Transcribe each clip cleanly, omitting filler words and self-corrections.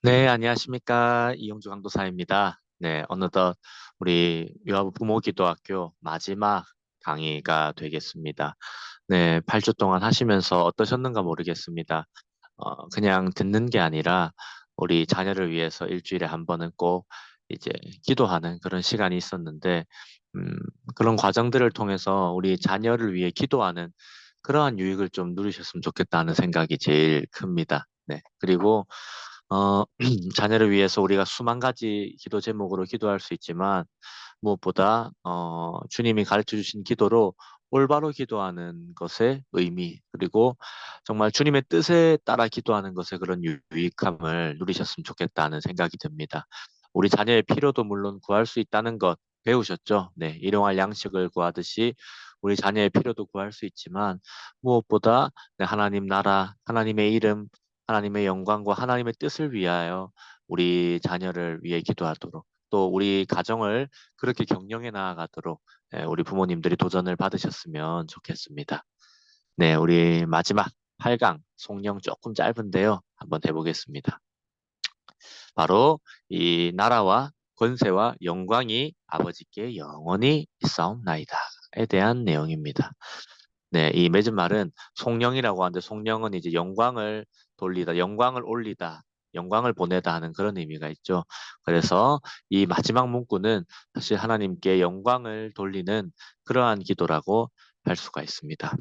네, 안녕하십니까. 이용주 강도사입니다. 네, 어느덧 우리 유아부 부모기도학교 마지막 강의가 되겠습니다. 네, 8주 동안 하시면서 어떠셨는가 모르겠습니다. 그냥 듣는 게 아니라 우리 자녀를 위해서 일주일에 한 번은 꼭 이제 기도하는 그런 시간이 있었는데, 음, 그런 과정들을 통해서 우리 자녀를 위해 기도하는 그러한 유익을 좀 누리셨으면 좋겠다는 생각이 제일 큽니다. 네, 그리고 자녀를 위해서 우리가 수만 가지 기도 제목으로 기도할 수 있지만 무엇보다 주님이 가르쳐 주신 기도로 올바로 기도하는 것의 의미 그리고 정말 주님의 뜻에 따라 기도하는 것의 그런 유익함을 누리셨으면 좋겠다는 생각이 듭니다. 우리 자녀의 필요도 물론 구할 수 있다는 것 배우셨죠? 네, 일용할 양식을 구하듯이 우리 자녀의 필요도 구할 수 있지만 무엇보다 네, 하나님 나라, 하나님의 이름, 하나님의 영광과 하나님의 뜻을 위하여 우리 자녀를 위해 기도하도록 또 우리 가정을 그렇게 경영해 나아가도록 우리 부모님들이 도전을 받으셨으면 좋겠습니다. 네, 우리 마지막 8강 송영 조금 짧은데요. 한번 해보겠습니다. 바로 이 나라와 권세와 영광이 아버지께 영원히 있사옵나이다에 대한 내용입니다. 네, 이 맺은 말은 송영이라고 하는데 송영은 이제 영광을 돌리다, 영광을 올리다, 영광을 보내다 하는 그런 의미가 있죠. 그래서 이 마지막 문구는 사실 하나님께 영광을 돌리는 그러한 기도라고 할 수가 있습니다.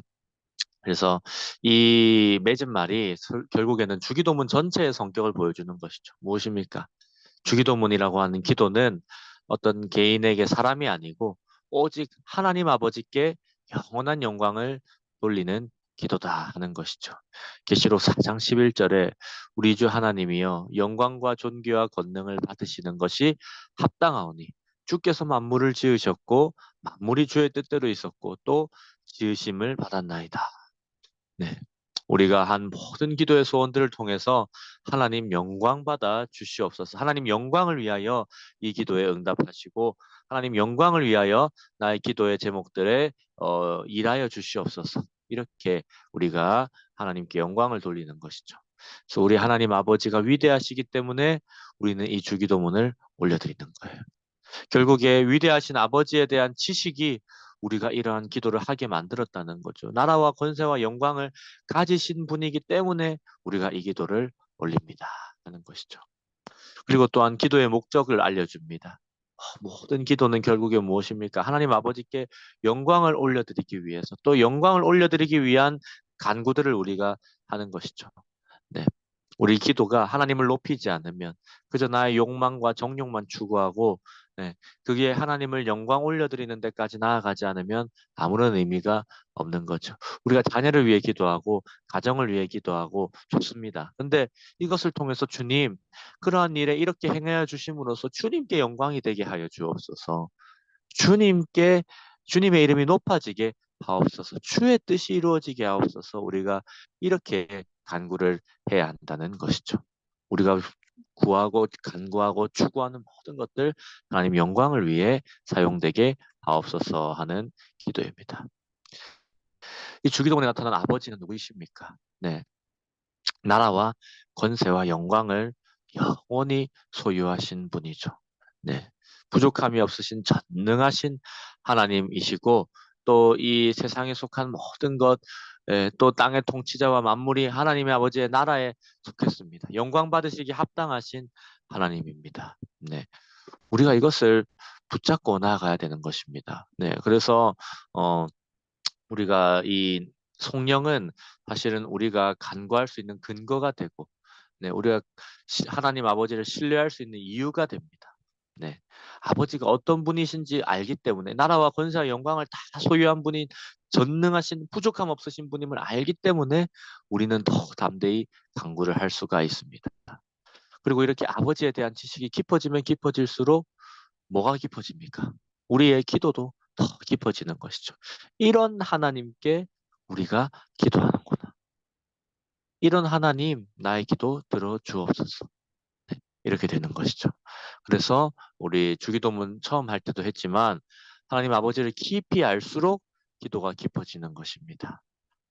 그래서 이 맺은 말이 결국에는 주기도문 전체의 성격을 보여주는 것이죠. 무엇입니까? 주기도문이라고 하는 기도는 어떤 개인에게 사람이 아니고 오직 하나님 아버지께 영원한 영광을 돌리는 기도다 하는 것이죠. 계시록 4장 11절에 우리 주 하나님이여 영광과 존귀와 권능을 받으시는 것이 합당하오니 주께서 만물을 지으셨고 만물이 주의 뜻대로 있었고 또 지으심을 받았나이다. 네. 우리가 한 모든 기도의 소원들을 통해서 하나님 영광 받아 주시옵소서. 하나님 영광을 위하여 이 기도에 응답하시고 하나님 영광을 위하여 나의 기도의 제목들에 일하여 주시옵소서. 이렇게 우리가 하나님께 영광을 돌리는 것이죠. 그래서 우리 하나님 아버지가 위대하시기 때문에 우리는 이 주기도문을 올려드리는 거예요. 결국에 위대하신 아버지에 대한 지식이 우리가 이러한 기도를 하게 만들었다는 거죠. 나라와 권세와 영광을 가지신 분이기 때문에 우리가 이 기도를 올립니다. 하는 것이죠. 그리고 또한 기도의 목적을 알려줍니다. 모든 기도는 결국에 무엇입니까? 하나님 아버지께 영광을 올려드리기 위해서 또 영광을 올려드리기 위한 간구들을 우리가 하는 것이죠. 네. 우리 기도가 하나님을 높이지 않으면 그저 나의 욕망과 정욕만 추구하고 네, 그게 하나님을 영광 올려드리는 데까지 나아가지 않으면 아무런 의미가 없는 거죠. 우리가 자녀를 위해 기도하고 가정을 위해 기도하고 좋습니다. 근데 이것을 통해서 주님 그러한 일에 이렇게 행하여 주심으로써 주님께 영광이 되게 하여 주옵소서. 주님께 주님의 이름이 높아지게 하옵소서. 주의 뜻이 이루어지게 하옵소서. 우리가 이렇게 간구를 해야 한다는 것이죠. 우리가 구하고 간구하고 추구하는 모든 것들 하나님 영광을 위해 사용되게 하옵소서 하는 기도입니다. 이 주기도문에 나타난 아버지는 누구이십니까? 네, 나라와 권세와 영광을 영원히 소유하신 분이죠. 네. 부족함이 없으신 전능하신 하나님이시고 또 이 세상에 속한 모든 것, 또 땅의 통치자와 만물이 하나님의 아버지의 나라에 속했습니다. 영광 받으시기 합당하신 하나님입니다. 네. 우리가 이것을 붙잡고 나아가야 되는 것입니다. 네. 그래서 어, 우리가 이 성령은 사실은 우리가 간구할 수 있는 근거가 되고, 네, 우리가 하나님 아버지를 신뢰할 수 있는 이유가 됩니다. 네, 아버지가 어떤 분이신지 알기 때문에 나라와 권세와 영광을 다 소유한 분인 전능하신 부족함 없으신 분임을 알기 때문에 우리는 더욱 담대히 간구를 할 수가 있습니다. 그리고 이렇게 아버지에 대한 지식이 깊어지면 깊어질수록 뭐가 깊어집니까? 우리의 기도도 더 깊어지는 것이죠. 이런 하나님께 우리가 기도하는구나. 이런 하나님, 나의 기도 들어주옵소서. 네, 이렇게 되는 것이죠. 그래서 우리 주기도문 처음 할 때도 했지만 하나님 아버지를 깊이 알수록 기도가 깊어지는 것입니다.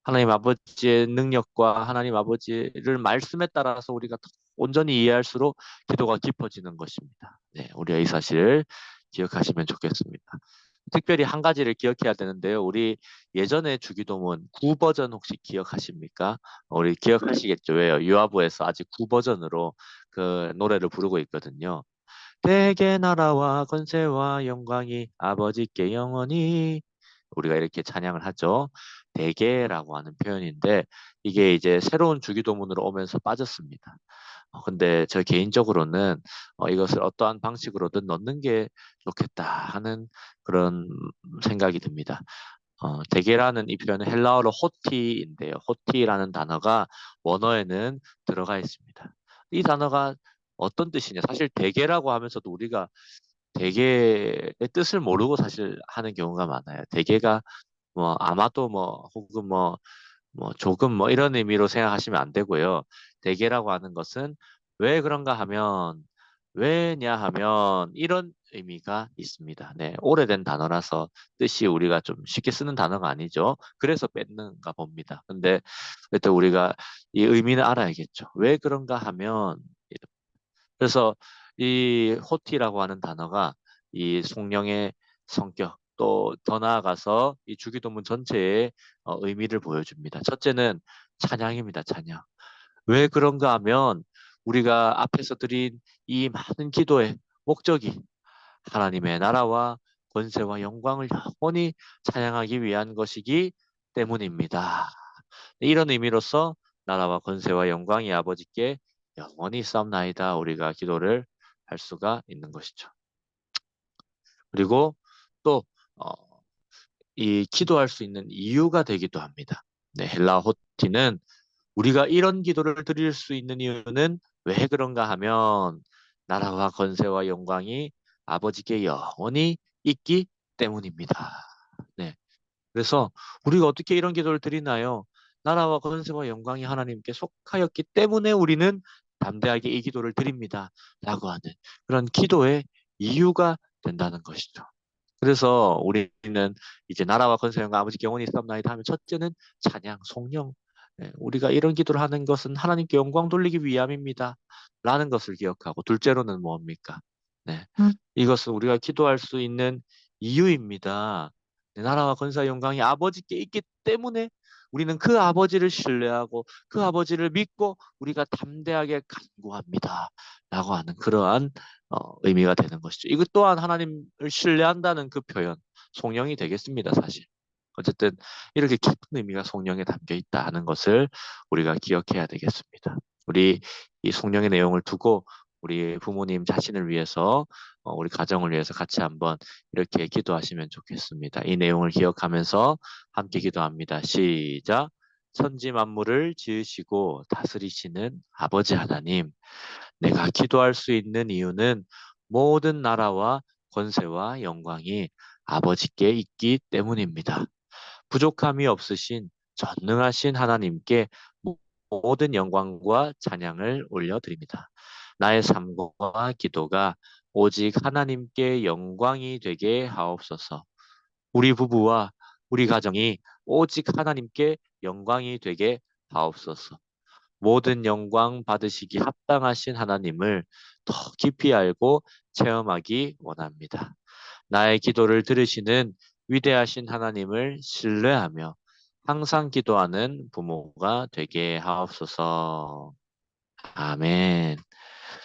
하나님 아버지의 능력과 하나님 아버지를 말씀에 따라서 우리가 더 온전히 이해할수록 기도가 깊어지는 것입니다. 네, 우리가 이 사실 기억하시면 좋겠습니다. 특별히 한 가지를 기억해야 되는데요. 우리 예전에 주기도문 9버전 혹시 기억하십니까? 우리 기억하시겠죠? 왜요? 유아부에서 아직 9버전으로 그 노래를 부르고 있거든요. 대개 나라와 권세와 영광이 아버지께 영원히 우리가 이렇게 찬양을 하죠. 대개라고 하는 표현인데 이게 이제 새로운 주기도문으로 오면서 빠졌습니다. 근데 저 개인적으로는 이것을 어떠한 방식으로든 넣는 게 좋겠다 하는 그런 생각이 듭니다. 대게라는 이 표현은 헬라어로 호티인데요. 호티라는 단어가 원어에는 들어가 있습니다. 이 단어가 어떤 뜻이냐? 사실 대게라고 하면서도 우리가 대게의 뜻을 모르고 사실 하는 경우가 많아요. 대게가 뭐 아마도 뭐 혹은 뭐 조금 뭐 이런 의미로 생각하시면 안 되고요. 대개라고 하는 것은 왜 그런가 하면 왜냐 하면 이런 의미가 있습니다. 네, 오래된 단어라서 뜻이 우리가 좀 쉽게 쓰는 단어가 아니죠. 그래서 뺐는가 봅니다. 근데 일단 우리가 이 의미는 알아야겠죠. 왜 그런가 하면 그래서 이 호티라고 하는 단어가 이 성령의 성격 또 더 나아가서 이 주기도문 전체의 의미를 보여줍니다. 첫째는 찬양입니다. 찬양. 왜 그런가 하면 우리가 앞에서 드린 이 많은 기도의 목적이 하나님의 나라와 권세와 영광을 영원히 찬양하기 위한 것이기 때문입니다. 이런 의미로서 나라와 권세와 영광이 아버지께 영원히 싸움나이다 우리가 기도를 할 수가 있는 것이죠. 그리고 또 어, 이 기도할 수 있는 이유가 되기도 합니다. 네, 헬라 호티는 우리가 이런 기도를 드릴 수 있는 이유는 왜 그런가 하면 나라와 권세와 영광이 아버지께 영원히 있기 때문입니다. 네. 그래서 우리가 어떻게 이런 기도를 드리나요? 나라와 권세와 영광이 하나님께 속하였기 때문에 우리는 담대하게 이 기도를 드립니다. 라고 하는 그런 기도의 이유가 된다는 것이죠. 그래서 우리는 이제 나라와 권세 영광 아버지 영원히 있사옵나이다 하면 첫째는 찬양, 송영. 네, 우리가 이런 기도를 하는 것은 하나님께 영광 돌리기 위함입니다. 라는 것을 기억하고 둘째로는 뭡니까? 네, 이것은 우리가 기도할 수 있는 이유입니다. 네, 나라와 권세와 영광이 아버지께 있기 때문에 우리는 그 아버지를 신뢰하고 그 아버지를 믿고 우리가 담대하게 간구합니다. 라고 하는 그러한 의미가 되는 것이죠. 이것 또한 하나님을 신뢰한다는 그 표현, 송영이 되겠습니다, 사실. 어쨌든 이렇게 깊은 의미가 송영에 담겨 있다 하는 것을 우리가 기억해야 되겠습니다. 우리 이 송영의 내용을 두고 우리 부모님 자신을 위해서 우리 가정을 위해서 같이 한번 이렇게 기도하시면 좋겠습니다. 이 내용을 기억하면서 함께 기도합니다. 시작. 천지 만물을 지으시고 다스리시는 아버지 하나님, 내가 기도할 수 있는 이유는 모든 나라와 권세와 영광이 아버지께 있기 때문입니다. 부족함이 없으신 전능하신 하나님께 모든 영광과 찬양을 올려드립니다. 나의 삶과 기도가 오직 하나님께 영광이 되게 하옵소서. 우리 부부와 우리 가정이 오직 하나님께 영광이 되게 하옵소서. 모든 영광 받으시기 합당하신 하나님을 더 깊이 알고 체험하기 원합니다. 나의 기도를 들으시는 위대하신 하나님을 신뢰하며 항상 기도하는 부모가 되게 하옵소서. 아멘.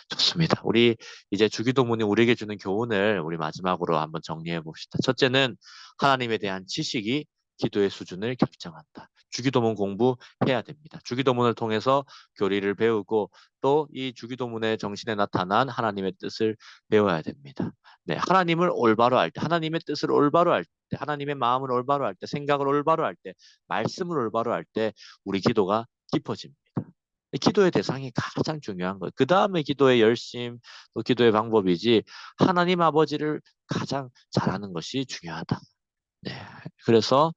좋습니다. 우리 이제 주기도문이 우리에게 주는 교훈을 우리 마지막으로 한번 정리해 봅시다. 첫째는 하나님에 대한 지식이 기도의 수준을 결정한다. 주기도문 공부해야 됩니다. 주기도문을 통해서 교리를 배우고 또 이 주기도문의 정신에 나타난 하나님의 뜻을 배워야 됩니다. 네, 하나님을 올바로 알 때, 하나님의 뜻을 올바로 알 때, 하나님의 마음을 올바로 알 때, 생각을 올바로 할 때, 말씀을 올바로 할 때 우리 기도가 깊어집니다. 기도의 대상이 가장 중요한 거예요. 그 다음에 기도의 열심, 또 기도의 방법이지 하나님 아버지를 가장 잘하는 것이 중요하다. 네, 그래서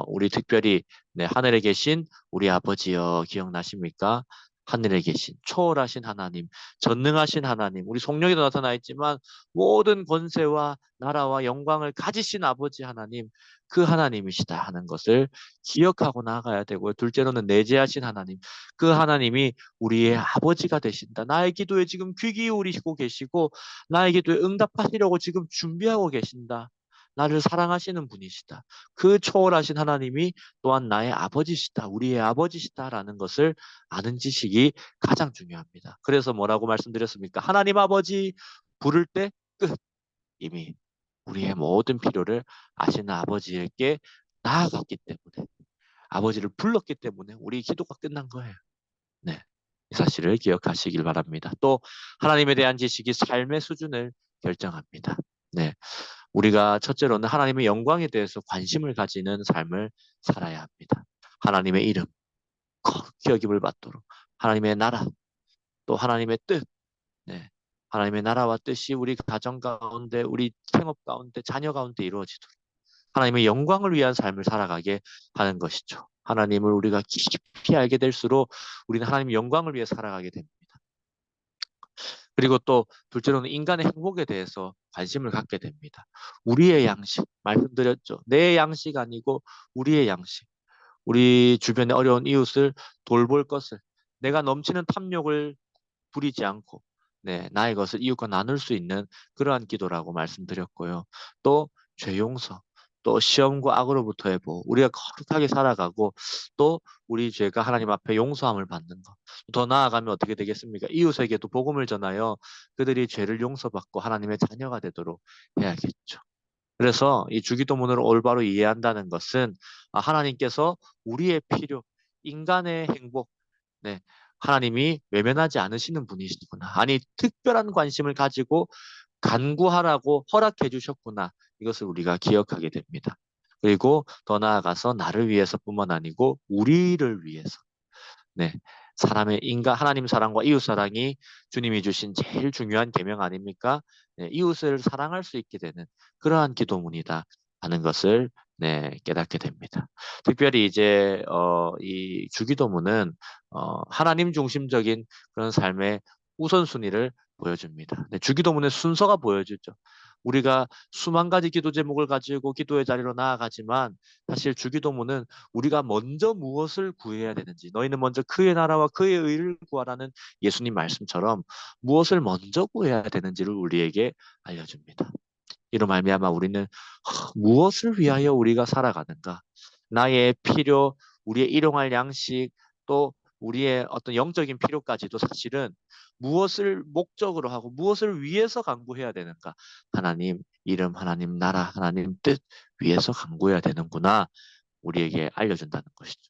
우리 특별히 네, 하늘에 계신 우리 아버지여 기억나십니까? 하늘에 계신 초월하신 하나님, 전능하신 하나님, 우리 성령에도 나타나 있지만 모든 권세와 나라와 영광을 가지신 아버지 하나님, 그 하나님이시다 하는 것을 기억하고 나가야 되고요. 둘째로는 내재하신 하나님, 그 하나님이 우리의 아버지가 되신다. 나의 기도에 지금 귀 기울이시고 계시고 나의 기도에 응답하시려고 지금 준비하고 계신다. 나를 사랑하시는 분이시다. 그 초월하신 하나님이 또한 나의 아버지시다. 우리의 아버지시다라는 것을 아는 지식이 가장 중요합니다. 그래서 뭐라고 말씀드렸습니까? 하나님 아버지 부를 때 끝. 이미 우리의 모든 필요를 아시는 아버지에게 나아갔기 때문에 아버지를 불렀기 때문에 우리 기도가 끝난 거예요. 네. 이 사실을 기억하시길 바랍니다. 또 하나님에 대한 지식이 삶의 수준을 결정합니다. 네. 우리가 첫째로는 하나님의 영광에 대해서 관심을 가지는 삶을 살아야 합니다. 하나님의 이름, 거룩히 여김을 받도록 하나님의 나라, 또 하나님의 뜻, 네. 하나님의 나라와 뜻이 우리 가정 가운데, 우리 생업 가운데, 자녀 가운데 이루어지도록 하나님의 영광을 위한 삶을 살아가게 하는 것이죠. 하나님을 우리가 깊이 알게 될수록 우리는 하나님의 영광을 위해 살아가게 됩니다. 그리고 또 둘째로는 인간의 행복에 대해서 관심을 갖게 됩니다. 우리의 양식, 말씀드렸죠. 내 양식 아니고 우리의 양식. 우리 주변에 어려운 이웃을 돌볼 것을 내가 넘치는 탐욕을 부리지 않고 나의 것을 이웃과 나눌 수 있는 그러한 기도라고 말씀드렸고요. 또 죄 용서, 또 시험과 악으로부터의 보호, 우리가 거룩하게 살아가고 또 우리 죄가 하나님 앞에 용서함을 받는 것. 더 나아가면 어떻게 되겠습니까? 이웃에게도 복음을 전하여 그들이 죄를 용서받고 하나님의 자녀가 되도록 해야겠죠. 그래서 이 주기도문을 올바로 이해한다는 것은 하나님께서 우리의 필요, 인간의 행복, 네, 하나님이 외면하지 않으시는 분이시구나. 아니, 특별한 관심을 가지고 간구하라고 허락해 주셨구나. 이것을 우리가 기억하게 됩니다. 그리고 더 나아가서 나를 위해서뿐만 아니고 우리를 위해서. 네. 사람의 하나님 사랑과 이웃 사랑이 주님이 주신 제일 중요한 계명 아닙니까? 네, 이웃을 사랑할 수 있게 되는 그러한 기도문이다 하는 것을 깨닫게 됩니다. 특별히 이제 이 주기도문은 하나님 중심적인 그런 삶의 우선순위를 보여줍니다. 네, 주기도문의 순서가 보여주죠. 우리가 수만 가지 기도 제목을 가지고 기도의 자리로 나아가지만 사실 주기도문은 우리가 먼저 무엇을 구해야 되는지 너희는 먼저 그의 나라와 그의 의를 구하라는 예수님 말씀처럼 무엇을 먼저 구해야 되는지를 우리에게 알려줍니다. 이로 말미암아 우리는 무엇을 위하여 우리가 살아가는가? 나의 필요, 우리의 일용할 양식, 또 우리의 어떤 영적인 필요까지도 사실은 무엇을 목적으로 하고 무엇을 위해서 간구해야 되는가? 하나님 이름, 하나님 나라, 하나님 뜻 위해서 간구해야 되는구나. 우리에게 알려준다는 것이죠.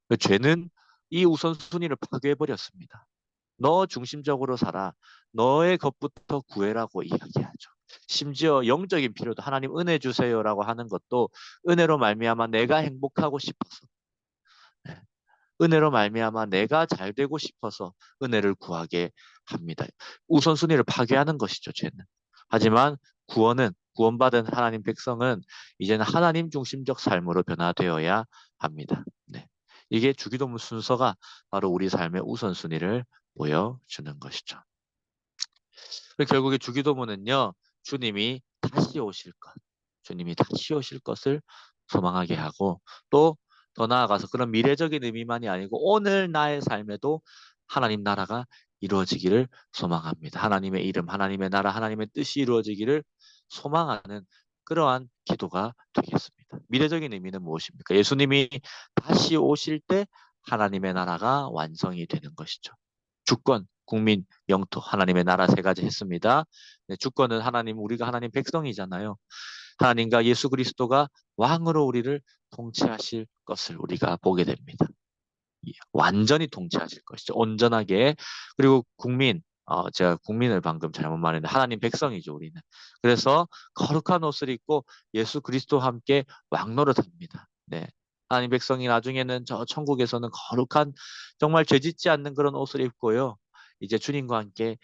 그 죄는 이 우선순위를 파괴해버렸습니다. 너 중심적으로 살아. 너의 것부터 구해라고 이야기하죠. 심지어 영적인 필요도 하나님 은혜 주세요라고 하는 것도 은혜로 말미암아 내가 행복하고 싶어서 네. 은혜로 말미암아 내가 잘 되고 싶어서 은혜를 구하게 합니다. 우선순위를 파괴하는 것이죠, 죄는. 하지만 구원받은 하나님 백성은 이제는 하나님 중심적 삶으로 변화되어야 합니다. 네. 이게 주기도문 순서가 바로 우리 삶의 우선순위를 보여주는 것이죠. 결국에 주기도문은요, 주님이 다시 오실 것, 주님이 다시 오실 것을 소망하게 하고 또 더 나아가서 그런 미래적인 의미만이 아니고 오늘 나의 삶에도 하나님 나라가 이루어지기를 소망합니다. 하나님의 이름, 하나님의 나라, 하나님의 뜻이 이루어지기를 소망하는 그러한 기도가 되겠습니다. 미래적인 의미는 무엇입니까? 예수님이 다시 오실 때 하나님의 나라가 완성이 되는 것이죠. 주권, 국민, 영토, 하나님의 나라 세 가지 했습니다. 네, 주권은 우리가 하나님 백성이잖아요. 하나님과 예수 그리스도가 왕으로 우리를 통치하실 것을 우리가 보게 됩니다. 완전히 통치하실 것이죠. 온전하게. 그리고 제가 국민을 방금 잘못 말했는데 하나님 백성이죠, 우리는. 그래서 거룩한 옷을 입고 예수 그리스도와 함께 왕노릇합니다. 네. 하나님 백성이 나중에는 저 천국에서는 거룩한 정말 죄짓지 않는 그런 옷을 입고요. 이제 주님과 함께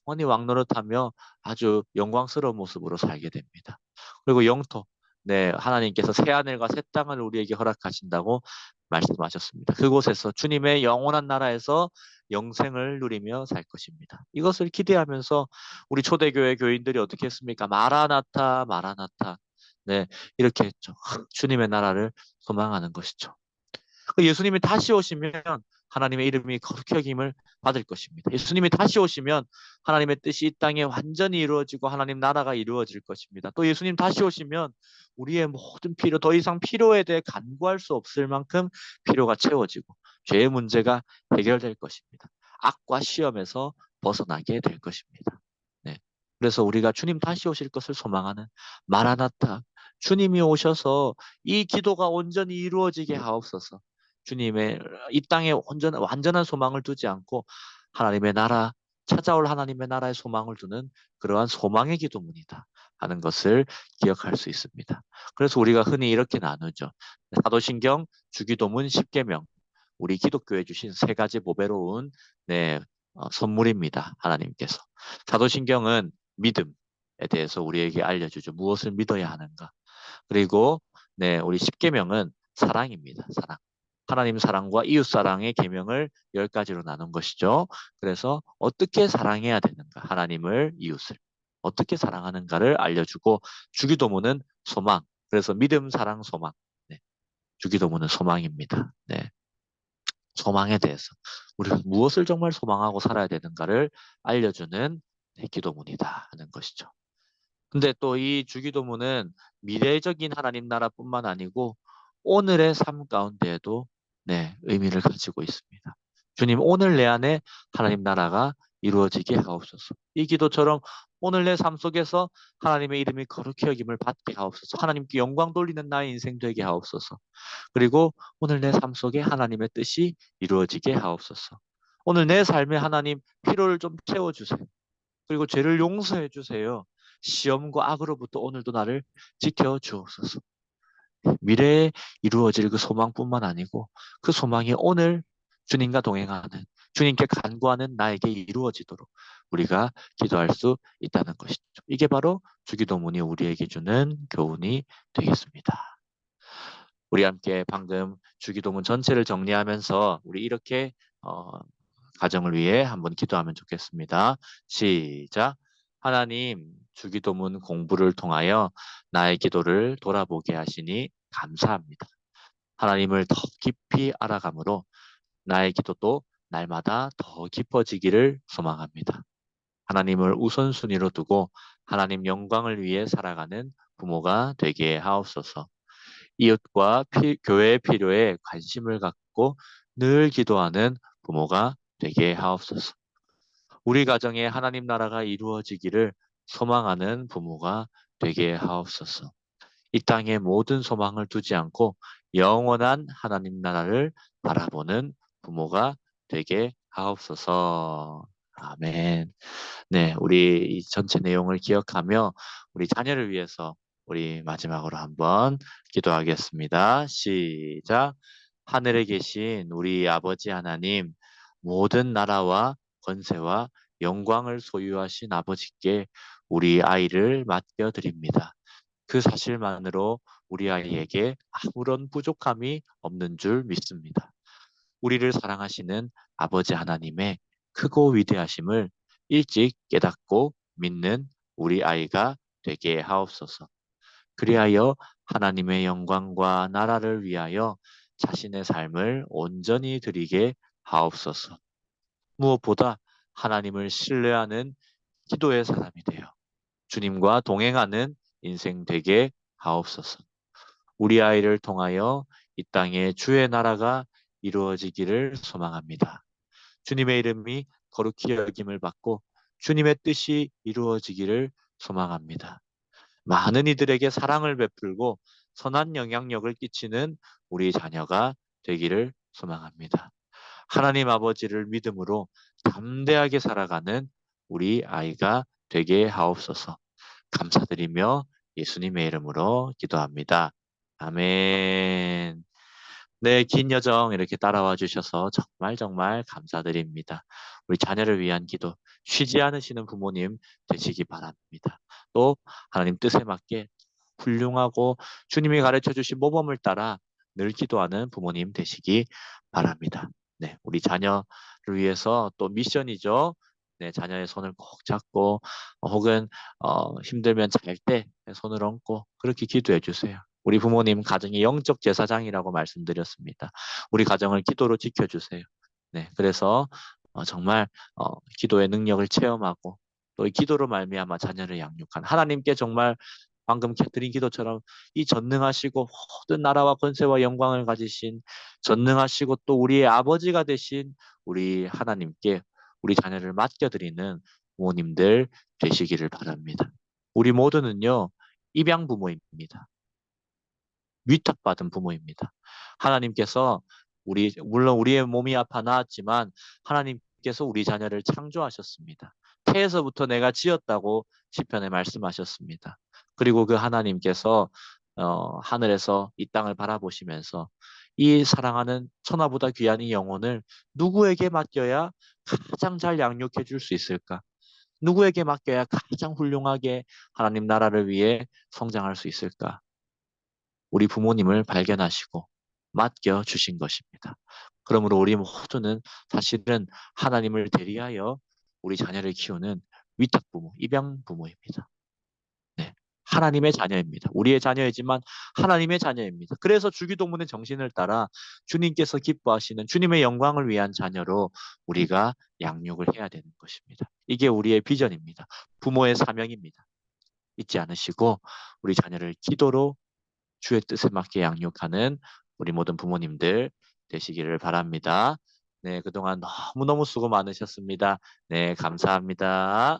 영원히 왕노릇하며 아주 영광스러운 모습으로 살게 됩니다. 그리고 영토. 네, 하나님께서 새 하늘과 새 땅을 우리에게 허락하신다고 말씀하셨습니다. 그곳에서 주님의 영원한 나라에서 영생을 누리며 살 것입니다. 이것을 기대하면서 우리 초대교회 교인들이 어떻게 했습니까? 마라나타, 마라나타. 네, 이렇게 했죠. 주님의 나라를 소망하는 것이죠. 예수님이 다시 오시면 하나님의 이름이 거룩히 여김을 받을 것입니다. 예수님이 다시 오시면 하나님의 뜻이 이 땅에 완전히 이루어지고 하나님 나라가 이루어질 것입니다. 또 예수님 다시 오시면 우리의 모든 필요, 더 이상 필요에 대해 간구할 수 없을 만큼 필요가 채워지고 죄의 문제가 해결될 것입니다. 악과 시험에서 벗어나게 될 것입니다. 네. 그래서 우리가 주님 다시 오실 것을 소망하는 마라나타, 주님이 오셔서 이 기도가 온전히 이루어지게 하옵소서. 주님의 이 땅에 완전한 소망을 두지 않고 하나님의 나라, 찾아올 하나님의 나라의 소망을 두는 그러한 소망의 기도문이다 하는 것을 기억할 수 있습니다. 그래서 우리가 흔히 이렇게 나누죠. 사도신경, 주기도문, 십계명, 우리 기독교에 주신 세 가지 보배로운 네, 선물입니다. 하나님께서. 사도신경은 믿음에 대해서 우리에게 알려주죠. 무엇을 믿어야 하는가. 그리고 네, 우리 십계명은 사랑입니다. 사랑. 하나님 사랑과 이웃 사랑의 계명을 10가지로 나눈 것이죠. 그래서 어떻게 사랑해야 되는가? 하나님을, 이웃을. 어떻게 사랑하는가를 알려주고 주기도문은 소망. 그래서 믿음, 사랑, 소망. 네, 주기도문은 소망입니다. 네, 소망에 대해서 우리가 무엇을 정말 소망하고 살아야 되는가를 알려주는 네, 기도문이다 하는 것이죠. 근데 또 이 주기도문은 미래적인 하나님 나라뿐만 아니고 오늘의 삶 가운데에도 네, 의미를 가지고 있습니다. 주님, 오늘 내 안에 하나님 나라가 이루어지게 하옵소서. 이 기도처럼 오늘 내 삶 속에서 하나님의 이름이 거룩히 여김을 받게 하옵소서. 하나님께 영광 돌리는 나의 인생 되게 하옵소서. 그리고 오늘 내 삶 속에 하나님의 뜻이 이루어지게 하옵소서. 오늘 내 삶에 하나님 피로를 좀 채워주세요. 그리고 죄를 용서해 주세요. 시험과 악으로부터 오늘도 나를 지켜 주옵소서. 미래에 이루어질 그 소망뿐만 아니고 그 소망이 오늘 주님과 동행하는 주님께 간구하는 나에게 이루어지도록 우리가 기도할 수 있다는 것이죠. 이게 바로 주기도문이 우리에게 주는 교훈이 되겠습니다. 우리 함께 방금 주기도문 전체를 정리하면서 우리 이렇게 가정을 위해 한번 기도하면 좋겠습니다. 시작. 하나님, 주기도문 공부를 통하여 나의 기도를 돌아보게 하시니 감사합니다. 하나님을 더 깊이 알아감으로 나의 기도도 날마다 더 깊어지기를 소망합니다. 하나님을 우선순위로 두고 하나님 영광을 위해 살아가는 부모가 되게 하옵소서. 이웃과 교회의 필요에 관심을 갖고 늘 기도하는 부모가 되게 하옵소서. 우리 가정에 하나님 나라가 이루어지기를 소망하는 부모가 되게 하옵소서. 이 땅에 모든 소망을 두지 않고 영원한 하나님 나라를 바라보는 부모가 되게 하옵소서. 아멘. 네, 우리 이 전체 내용을 기억하며 우리 자녀를 위해서 우리 마지막으로 한번 기도하겠습니다. 시작. 하늘에 계신 우리 아버지 하나님, 모든 나라와 권세와 영광을 소유하신 아버지께 우리 아이를 맡겨드립니다. 그 사실만으로 우리 아이에게 아무런 부족함이 없는 줄 믿습니다. 우리를 사랑하시는 아버지 하나님의 크고 위대하심을 일찍 깨닫고 믿는 우리 아이가 되게 하옵소서. 그리하여 하나님의 영광과 나라를 위하여 자신의 삶을 온전히 드리게 하옵소서. 무엇보다 하나님을 신뢰하는 기도의 사람이 되어 주님과 동행하는 인생 되게 하옵소서. 우리 아이를 통하여 이 땅에 주의 나라가 이루어지기를 소망합니다. 주님의 이름이 거룩히 여김을 받고 주님의 뜻이 이루어지기를 소망합니다. 많은 이들에게 사랑을 베풀고 선한 영향력을 끼치는 우리 자녀가 되기를 소망합니다. 하나님 아버지를 믿음으로 담대하게 살아가는 우리 아이가 되게 하옵소서. 감사드리며 예수님의 이름으로 기도합니다. 아멘. 네, 긴 여정 이렇게 따라와 주셔서 정말 정말 감사드립니다. 우리 자녀를 위한 기도 쉬지 않으시는 부모님 되시기 바랍니다. 또 하나님 뜻에 맞게 훌륭하고 주님이 가르쳐 주신 모범을 따라 늘 기도하는 부모님 되시기 바랍니다. 네, 우리 자녀를 위해서 또 미션이죠. 네, 자녀의 손을 꼭 잡고 혹은 힘들면 잘 때 손을 얹고 그렇게 기도해 주세요. 우리 부모님 가정이 영적 제사장이라고 말씀드렸습니다. 우리 가정을 기도로 지켜주세요. 네, 그래서 정말 기도의 능력을 체험하고 또 이 기도로 말미암아 자녀를 양육한 하나님께 정말 방금 드린 기도처럼 이 전능하시고 모든 나라와 권세와 영광을 가지신 전능하시고 또 우리의 아버지가 되신 우리 하나님께 우리 자녀를 맡겨드리는 부모님들 되시기를 바랍니다. 우리 모두는요, 입양 부모입니다. 위탁받은 부모입니다. 하나님께서 물론 우리의 몸이 아파 나았지만 하나님께서 우리 자녀를 창조하셨습니다. 태에서부터 내가 지었다고 시편에 말씀하셨습니다. 그리고 그 하나님께서 하늘에서 이 땅을 바라보시면서 이 사랑하는 천하보다 귀한 이 영혼을 누구에게 맡겨야 가장 잘 양육해 줄 수 있을까? 누구에게 맡겨야 가장 훌륭하게 하나님 나라를 위해 성장할 수 있을까? 우리 부모님을 발견하시고 맡겨 주신 것입니다. 그러므로 우리 모두는 사실은 하나님을 대리하여 우리 자녀를 키우는 위탁 부모, 입양 부모입니다. 네. 하나님의 자녀입니다. 우리의 자녀이지만 하나님의 자녀입니다. 그래서 주기도문의 정신을 따라 주님께서 기뻐하시는 주님의 영광을 위한 자녀로 우리가 양육을 해야 되는 것입니다. 이게 우리의 비전입니다. 부모의 사명입니다. 잊지 않으시고 우리 자녀를 기도로 주의 뜻에 맞게 양육하는 우리 모든 부모님들 되시기를 바랍니다. 네, 그동안 너무너무 수고 많으셨습니다. 네, 감사합니다.